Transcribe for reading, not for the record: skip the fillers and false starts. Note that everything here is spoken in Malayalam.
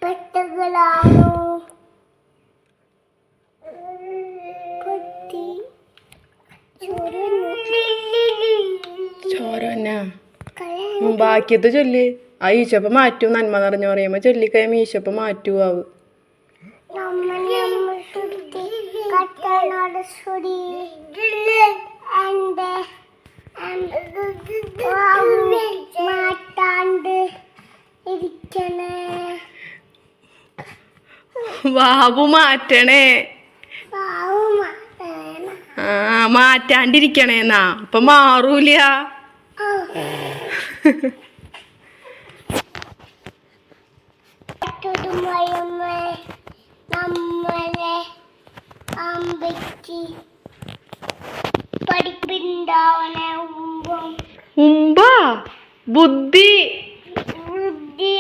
പെട്ടുകളാണോ ചോരന്നാ ബാക്കിയത്ത് ചൊല്ല്. ആ ഈശപ്പ മാറ്റും. നന്മ നിറഞ്ഞു പറയുമ്പോ ചൊല്ലിക്കഴിയ ഈശപ്പ മാറ്റുവാവ്. വാവു മാറ്റണേ. ആ മാറ്റാണ്ടിരിക്കണേന്നാ. അപ്പൊ മാറൂല. നമ്മളെ അമ്പറ്റി പഠിപ്പുണ്ടാവണേ ഉമ്പാ ബുദ്ധി